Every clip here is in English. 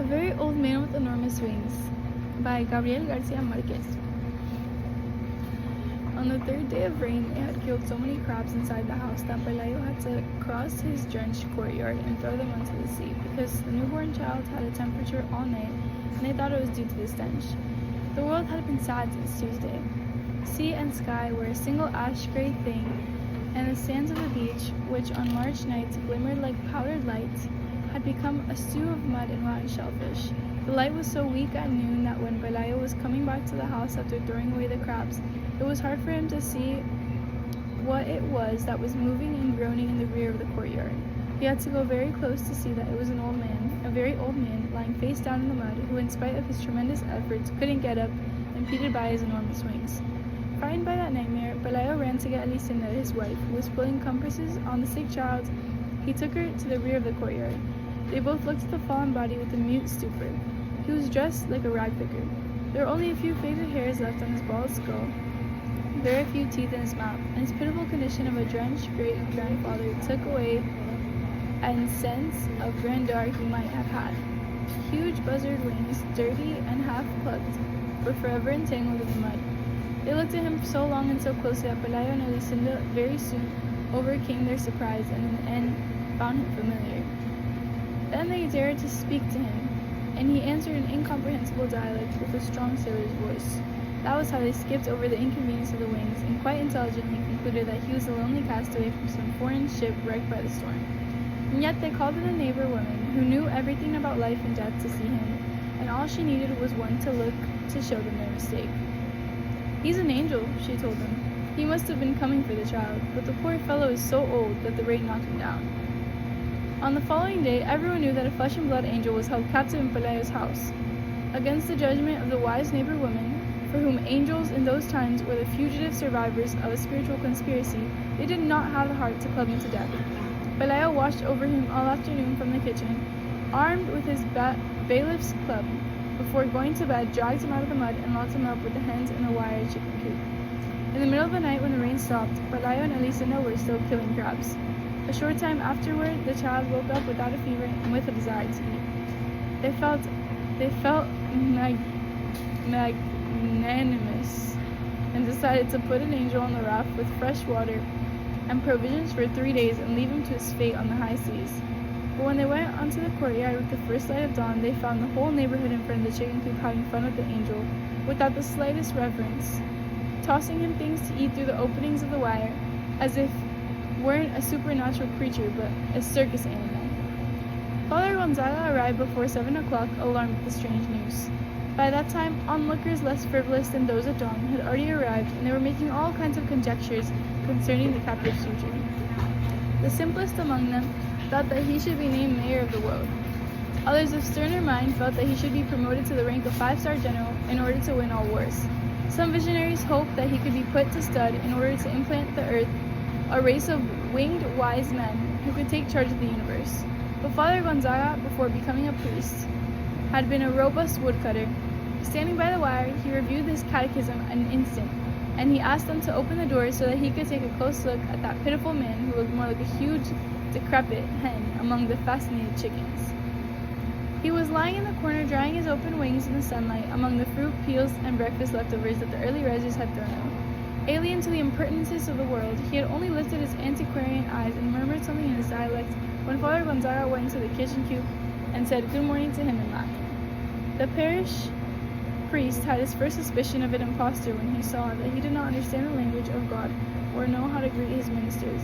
Very Old Man with Enormous Wings by Gabriel Garcia Marquez. On the third day of rain, it had killed so many crabs inside the house that Pelayo had to cross his drenched courtyard and throw them into the sea because the newborn child had a temperature all night and they thought it was due to the stench. The world had been sad since Tuesday. Sea and sky were a single ash-gray thing, and the sands of the beach, which on March nights glimmered like powdered lights, had become a stew of mud and rotten shellfish. The light was so weak at noon that when Pelayo was coming back to the house after throwing away the crabs, it was hard for him to see what it was that was moving and groaning in the rear of the courtyard. He had to go very close to see that it was an old man, a very old man, lying face down in the mud, who in spite of his tremendous efforts couldn't get up, impeded by his enormous wings. Frightened by that nightmare, Pelayo ran to get Elisinda, his wife, who was pulling compasses on the sick child. He took her to the rear of the courtyard. They both looked at the fallen body with a mute stupor. He was dressed like a ragpicker. There were only a few faded hairs left on his bald skull, very few teeth in his mouth, and his pitiful condition of a drenched great-grandfather took away any sense of grandeur he might have had. Huge buzzard wings, dirty and half-plucked, were forever entangled in the mud. They looked at him so long and so closely that Pelayo and Elisinda very soon overcame their surprise and in the end found him familiar. Then they dared to speak to him, and he answered in incomprehensible dialect with a strong sailor's voice. That was how they skipped over the inconvenience of the wings, and quite intelligently concluded that he was a lonely castaway from some foreign ship wrecked by the storm. And yet they called in a neighbor woman, who knew everything about life and death, to see him, and all she needed was one to look to show them their mistake. "He's an angel," she told them. "He must have been coming for the child, but the poor fellow is so old that the rain knocked him down." On the following day, everyone knew that a flesh-and-blood angel was held captive in Pelayo's house. Against the judgment of the wise neighbor woman, for whom angels in those times were the fugitive survivors of a spiritual conspiracy, they did not have the heart to club him to death. Pelayo watched over him all afternoon from the kitchen, armed with his bailiff's club. Before going to bed, dragged him out of the mud and locked him up with the hens in a wire chicken coop. In the middle of the night, when the rain stopped, Pelayo and Elisinda were still killing crabs. A short time afterward, the child woke up without a fever and with a desire to eat. They felt magnanimous and decided to put an angel on the raft with fresh water and provisions for 3 days and leave him to his fate on the high seas. But when they went onto the courtyard with the first light of dawn, they found the whole neighborhood in front of the chicken coop having fun with the angel without the slightest reverence, tossing him things to eat through the openings of the wire as if weren't a supernatural creature but a circus animal. Father Gonzaga arrived before 7 o'clock, alarmed at the strange news. By that time, onlookers less frivolous than those at dawn had already arrived, and they were making all kinds of conjectures concerning the captive's future. The simplest among them thought that he should be named mayor of the world. Others of sterner mind felt that he should be promoted to the rank of 5-star general in order to win all wars. Some visionaries hoped that he could be put to stud in order to implant the earth a race of winged wise men who could take charge of the universe. But Father Gonzaga, before becoming a priest, had been a robust woodcutter. Standing by the wire, he reviewed this catechism in an instant, and he asked them to open the door so that he could take a close look at that pitiful man who looked more like a huge, decrepit hen among the fascinated chickens. He was lying in the corner drying his open wings in the sunlight among the fruit, peels, and breakfast leftovers that the early risers had thrown out. Alien to the impertinences of the world, he had only lifted his antiquarian eyes and murmured something in his dialect when Father Gonzaga went into the kitchen coop and said good morning to him in Latin. The parish priest had his first suspicion of an impostor when he saw that he did not understand the language of God or know how to greet his ministers.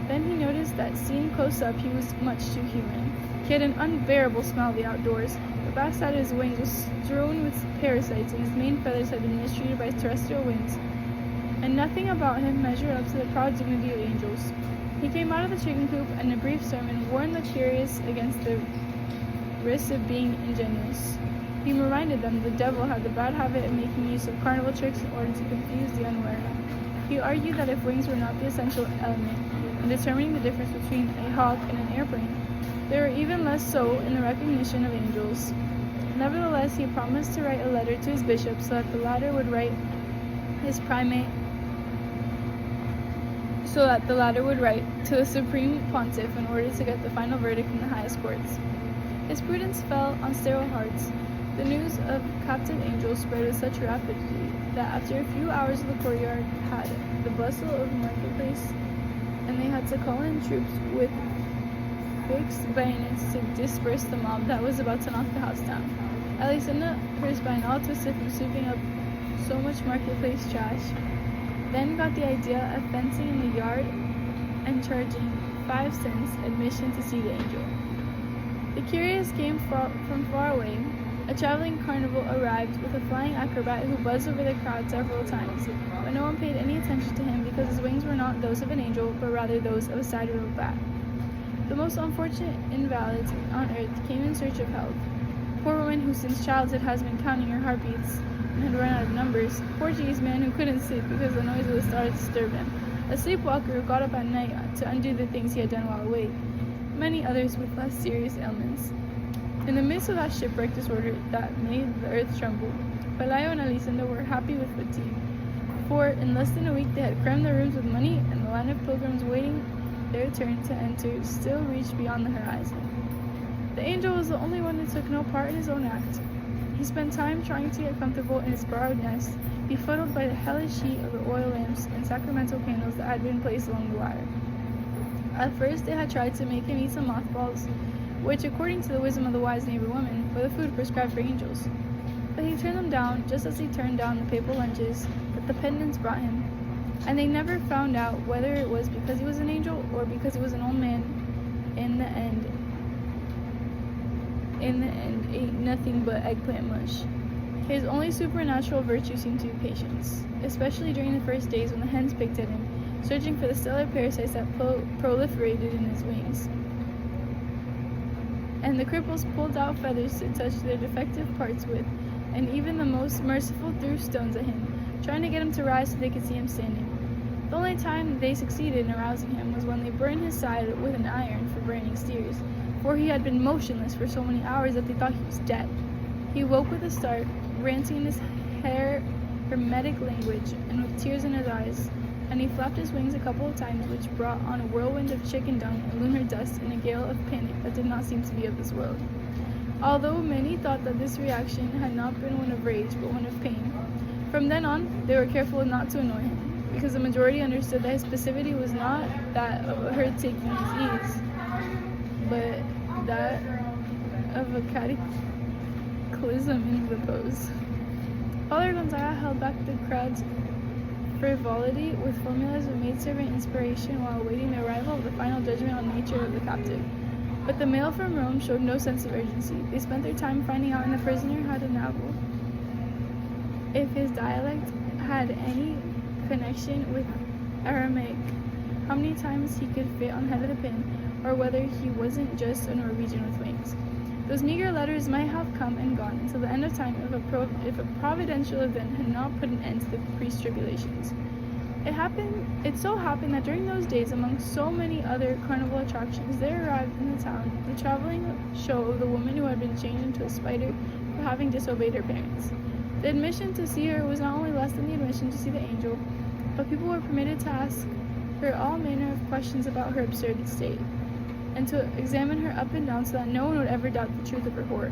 Then he noticed that, seen close up, he was much too human. He had an unbearable smell of the outdoors. The backside of his wings was strewn with parasites, and his main feathers had been mistreated by terrestrial winds, and nothing about him measured up to the proud dignity of angels. He came out of the chicken coop and in a brief sermon warned the curious against the risks of being ingenuous. He reminded them the devil had the bad habit of making use of carnival tricks in order to confuse the unwary. He argued that if wings were not the essential element in determining the difference between a hawk and an airplane, they were even less so in the recognition of angels. Nevertheless, he promised to write a letter to his bishop so that the latter would write to the Supreme Pontiff in order to get the final verdict in the highest courts. His prudence fell on sterile hearts. The news of captive angels spread with such rapidity that after a few hours the courtyard had the bustle of a marketplace, and they had to call in troops with fixed bayonets to disperse the mob that was about to knock the house down. Elisenda, her spine all twisted from sweeping up so much marketplace trash, then got the idea of fencing in the yard and charging 5 cents admission to see the angel. The curious came from far away. A traveling carnival arrived with a flying acrobat who buzzed over the crowd several times, but no one paid any attention to him because his wings were not those of an angel, but rather those of a side-wheeled bat. The most unfortunate invalids on earth came in search of help. A poor woman who since childhood has been counting her heartbeats and had run out of numbers, a Portuguese man who couldn't sleep because the noise of the stars disturbed him, a sleepwalker who got up at night to undo the things he had done while awake, many others with less serious ailments. In the midst of that shipwreck disorder that made the earth tremble, Pelayo and Elisenda were happy with fatigue, for in less than a week they had crammed their rooms with money, and the line of pilgrims waiting their turn to enter still reached beyond the horizon. The angel was the only one who took no part in his own act. He spent time trying to get comfortable in his borrowed nest, befuddled by the hellish heat of the oil lamps and sacramental candles that had been placed along the wire. At first they had tried to make him eat some mothballs, which, according to the wisdom of the wise neighbor woman, were the food prescribed for angels. But he turned them down just as he turned down the papal lunches that the pedants brought him, and they never found out whether it was because he was an angel or because he was an old man. In the end, ate nothing but eggplant mush. His only supernatural virtue seemed to be patience, especially during the first days when the hens picked at him, searching for the stellar parasites that proliferated in his wings, and the cripples pulled out feathers to touch their defective parts with, and even the most merciful threw stones at him, trying to get him to rise so they could see him standing. The only time they succeeded in arousing him was when they burned his side with an iron for burning steers, for he had been motionless for so many hours that they thought he was dead. He woke with a start, ranting in his hermetic language and with tears in his eyes, and he flapped his wings a couple of times, which brought on a whirlwind of chicken dung and lunar dust and a gale of panic that did not seem to be of this world. Although many thought that this reaction had not been one of rage, but one of pain. From then on, they were careful not to annoy him, because the majority understood that his passivity was not that of a herd taking his ease, but that of a cataclysm in repose. Father Gonzaga held back the crowd's frivolity with formulas of maidservant inspiration while awaiting the arrival of the final judgment on the nature of the captive. But the mail from Rome showed no sense of urgency. They spent their time finding out if the prisoner had a navel, if his dialect had any connection with Aramaic, how many times he could fit on the head of the pin, or whether he wasn't just a Norwegian with wings. Those meager letters might have come and gone until the end of time if a providential event had not put an end to the priest's tribulations. It so happened that during those days, among so many other carnival attractions, there arrived in the town the traveling show of the woman who had been changed into a spider for having disobeyed her parents. The admission to see her was not only less than the admission to see the angel, but people were permitted to ask her all manner of questions about her absurd state, and to examine her up and down so that no one would ever doubt the truth of her horror.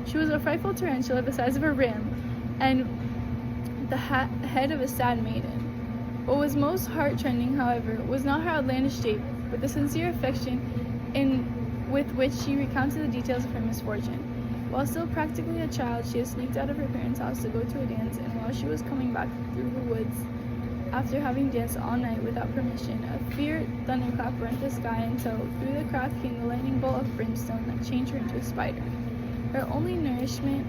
She was a frightful tarantula the size of a ram, and the head of a sad maiden. What was most heart-rending, however, was not her outlandish shape, but the sincere affection with which she recounted the details of her misfortune. While still practically a child, she had sneaked out of her parents' house to go to a dance, and while she was coming back through the woods, after having danced all night without permission, a fierce thunderclap rent the sky until through the crack came the lightning bolt of brimstone that changed her into a spider. Her only nourishment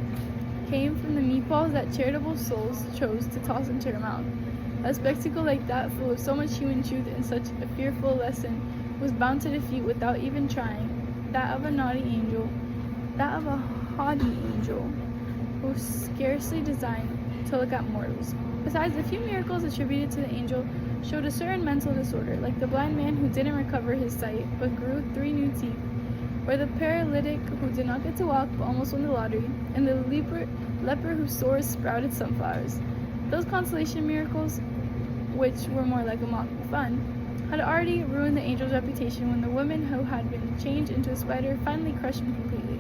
came from the meatballs that charitable souls chose to toss into her mouth. A spectacle like that, full of so much human truth and such a fearful lesson, was bound to defeat without even trying, that of a naughty angel, that of a haughty angel, who was scarcely designed to look at mortals. Besides, the few miracles attributed to the angel showed a certain mental disorder, like the blind man who didn't recover his sight but grew 3 new teeth, or the paralytic who did not get to walk but almost won the lottery, and the leper whose sores sprouted sunflowers. Those consolation miracles, which were more like a mocking fun, had already ruined the angel's reputation when the woman who had been changed into a spider finally crushed him completely.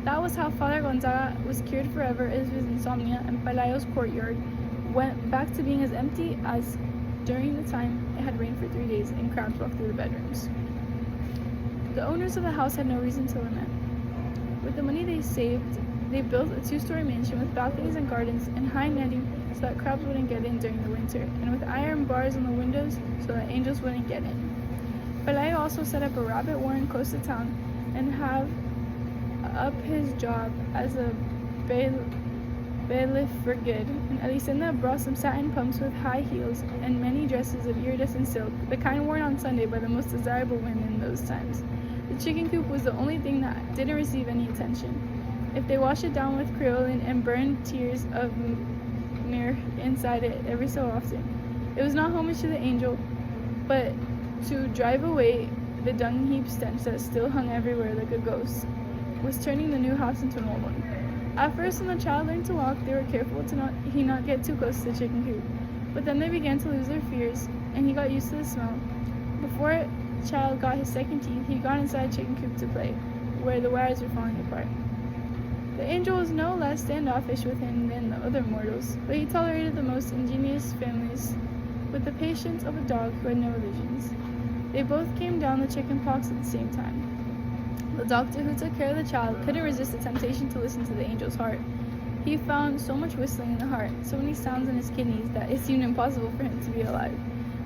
That was how Father Gonzaga was cured forever of his insomnia, and Pelayo's courtyard went back to being as empty as during the time it had rained for 3 days and crabs walked through the bedrooms. The owners of the house had no reason to lament. With the money they saved, they built a 2-story mansion with balconies and gardens and high netting so that crabs wouldn't get in during the winter, and with iron bars on the windows so that angels wouldn't get in. Pelayo also set up a rabbit warren close to town and have up his job as a bailiff for good, and Elisenda brought some satin pumps with high heels and many dresses of iridescent silk, the kind worn on Sunday by the most desirable women in those times. The chicken coop was the only thing that didn't receive any attention. If they washed it down with creolin and burned tears of myrrh inside it every so often, it was not homage to the angel, but to drive away the dung heap stench that still hung everywhere like a ghost, was turning the new house into an old one. At first, when the child learned to walk, they were careful to not get too close to the chicken coop. But then they began to lose their fears, and he got used to the smell. Before the child got his second teeth, he got inside the chicken coop to play, where the wires were falling apart. The angel was no less standoffish with him than the other mortals, but he tolerated the most ingenious families with the patience of a dog who had no illusions. They both came down the chicken pox at the same time. The doctor who took care of the child couldn't resist the temptation to listen to the angel's heart. He found so much whistling in the heart, so many sounds in his kidneys, that it seemed impossible for him to be alive.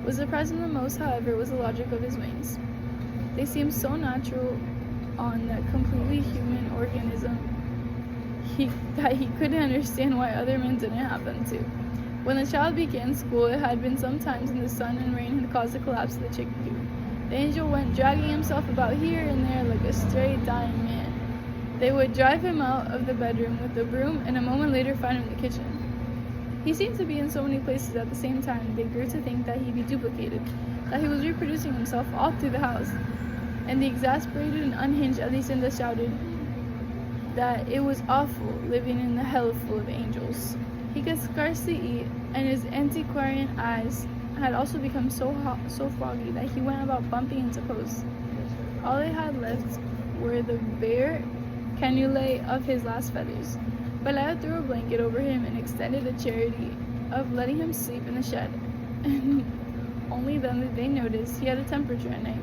What surprised him the most, however, was the logic of his wings. They seemed so natural on that completely human organism that he couldn't understand why other men didn't have them too. When the child began school, it had been sometimes when the sun and rain had caused the collapse of the chicken coop. The angel went dragging himself about here and there like a stray, dying man. They would drive him out of the bedroom with a broom and a moment later find him in the kitchen. He seemed to be in so many places at the same time, they grew to think that he'd be duplicated, that he was reproducing himself all through the house. And the exasperated and unhinged Elisenda shouted that it was awful living in the hell full of angels. He could scarcely eat, and his antiquarian eyes had also become so hot, so foggy, that he went about bumping into posts. All they had left were the bare cannulae of his last feathers. Pelayo threw a blanket over him and extended the charity of letting him sleep in the shed. And only then did they notice he had a temperature at night,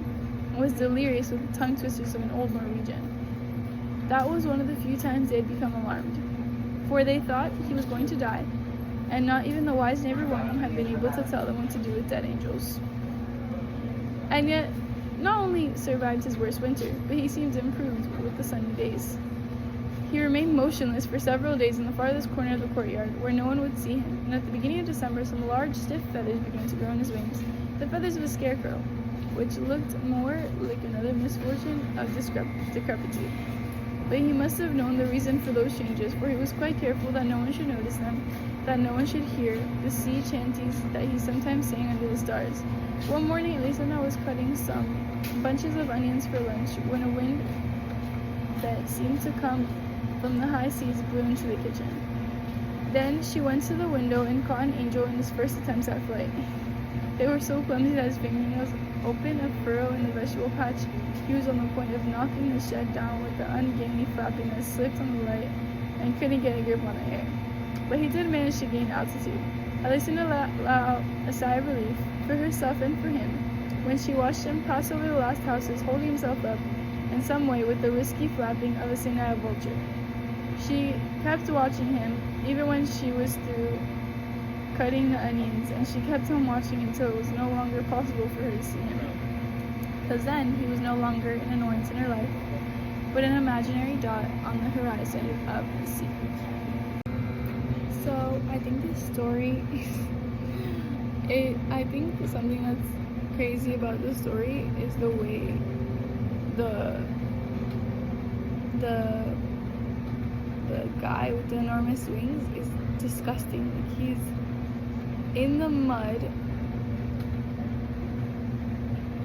and was delirious with the tongue twisters of an old Norwegian. That was one of the few times they had become alarmed, for they thought he was going to die, and not even the wise neighbor woman had been able to tell them what to do with dead angels. And yet, not only survived his worst winter, but he seemed improved with the sunny days. He remained motionless for several days in the farthest corner of the courtyard, where no one would see him, and at the beginning of December some large, stiff feathers began to grow on his wings, the feathers of a scarecrow, which looked more like another misfortune of decrepitude. But he must have known the reason for those changes, for he was quite careful that no one should notice them, that no one should hear the sea chanties that he sometimes sang under the stars. One morning, Elisenda was cutting some bunches of onions for lunch when a wind that seemed to come from the high seas blew into the kitchen. Then she went to the window and caught an angel in his first attempts at flight. They were so clumsy that his fingernails opened a furrow in the vegetable patch. He was on the point of knocking the shed down with the ungainly flapping that slipped on the light and couldn't get a grip on the air. But he did manage to gain altitude. Elisenda let out a sigh of relief for herself and for him when she watched him pass over the last houses, holding himself up in some way with the risky flapping of a senile vulture. She kept watching him even when she was through cutting the onions, and she kept on watching until it was no longer possible for her to see him. Because then he was no longer an annoyance in her life, but an imaginary dot on the horizon of the sea. So I think this story, I think something that's crazy about this story is the way the guy with the enormous wings is disgusting. Like, he's in the mud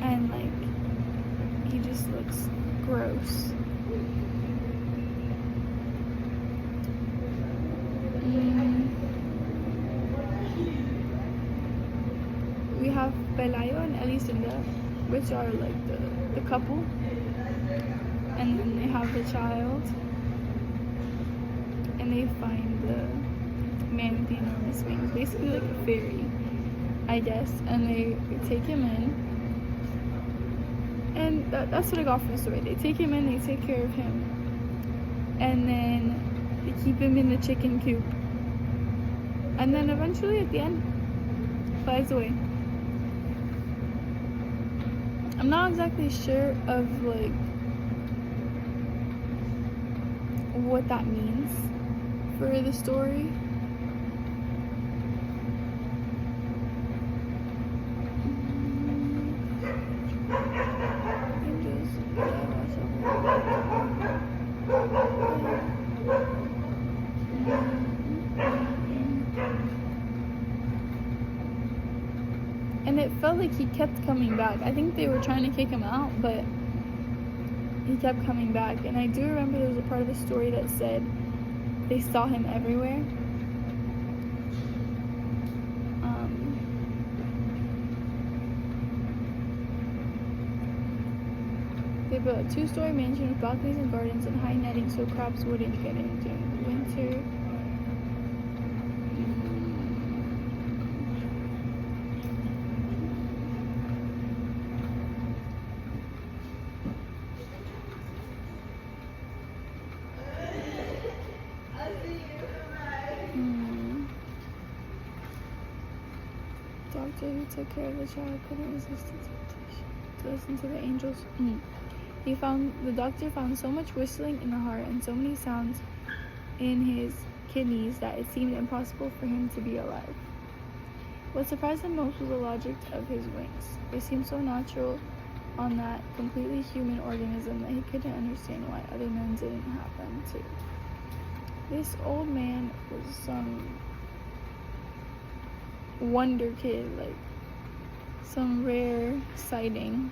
and like he just looks gross. We have Pelayo and Elisenda, which are like the couple, and then they have the child, the enormous wings, basically like a fairy, I guess. And they take him in, and that's what I got from the story. They take him in, they take care of him, and then they keep him in the chicken coop, and then eventually at the end flies away. I'm not exactly sure of like what that means for the story. And it felt like he kept coming back. I think they were trying to kick him out, but he kept coming back. And I do remember there was a part of the story that said they saw him everywhere. They built a 2-story mansion with balconies and gardens and high netting so crabs wouldn't get in during the winter. Doctor who took care of the child couldn't resist the temptation to listen to the angels. The doctor found so much whistling in the heart and so many sounds in his kidneys that it seemed impossible for him to be alive. What surprised him most was the logic of his wings. They seemed so natural on that completely human organism that he couldn't understand why other men didn't have them too. This old man was some wonder kid, like some rare sighting,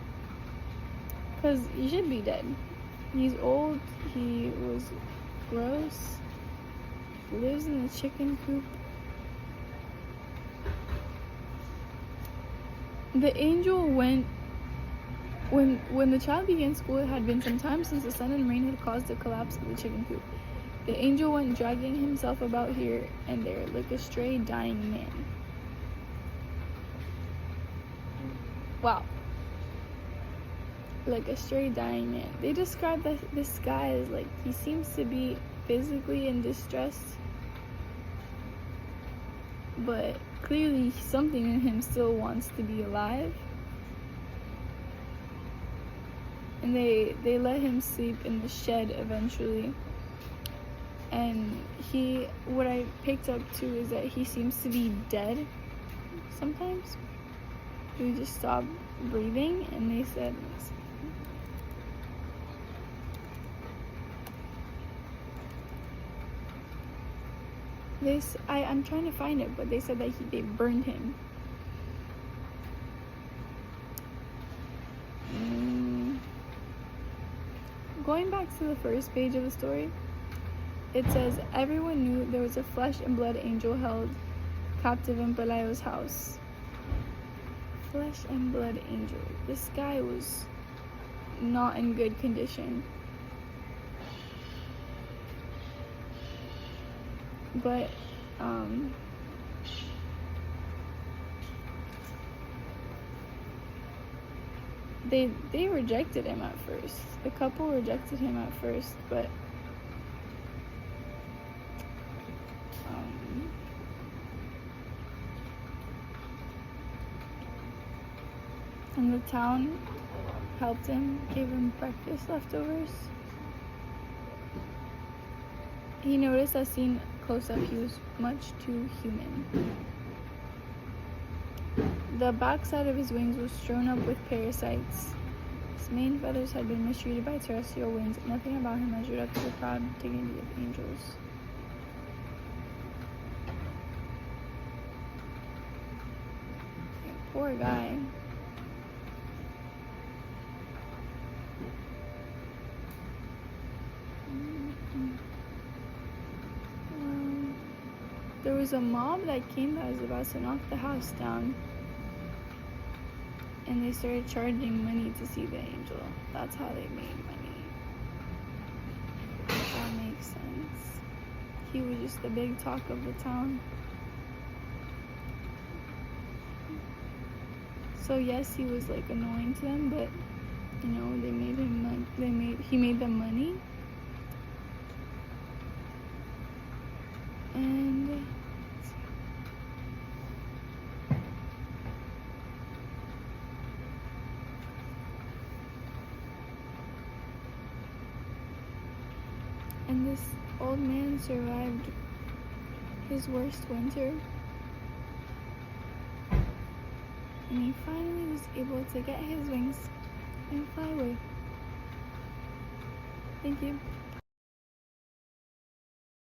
because he should be dead. He's old, he was gross, lives in the chicken coop. The angel went when the child began school. It had been some time since the sun and rain had caused the collapse of the chicken coop. The angel went dragging himself about here and there like a stray dying man. Wow. Like a stray dying man. They describe this guy as like he seems to be physically in distress, but clearly something in him still wants to be alive. And they let him sleep in the shed eventually. And what I picked up too is that he seems to be dead sometimes. He just stopped breathing, and they said I'm trying to find it, but they said that they burned him. Going back to the first page of the story, it says, everyone knew there was a flesh and blood angel held captive in Pelayo's house. Flesh and blood angel. This guy was not in good condition. But they rejected him at first. The couple rejected him at first, but and the town helped him, gave him breakfast leftovers. He noticed that seen close up, he was much too human. The backside of his wings was strewn up with parasites. His main feathers had been mistreated by terrestrial winds. Nothing about him measured up to the proud dignity of angels. Poor guy. There was a mob that came that was about to knock the house down, and they started charging money to see the angel. That's how they made money. That makes sense. He was just the big talk of the town. So yes, he was like annoying to them, but you know, they made him he made them money. And this old man survived his worst winter, and he finally was able to get his wings and fly away. Thank you.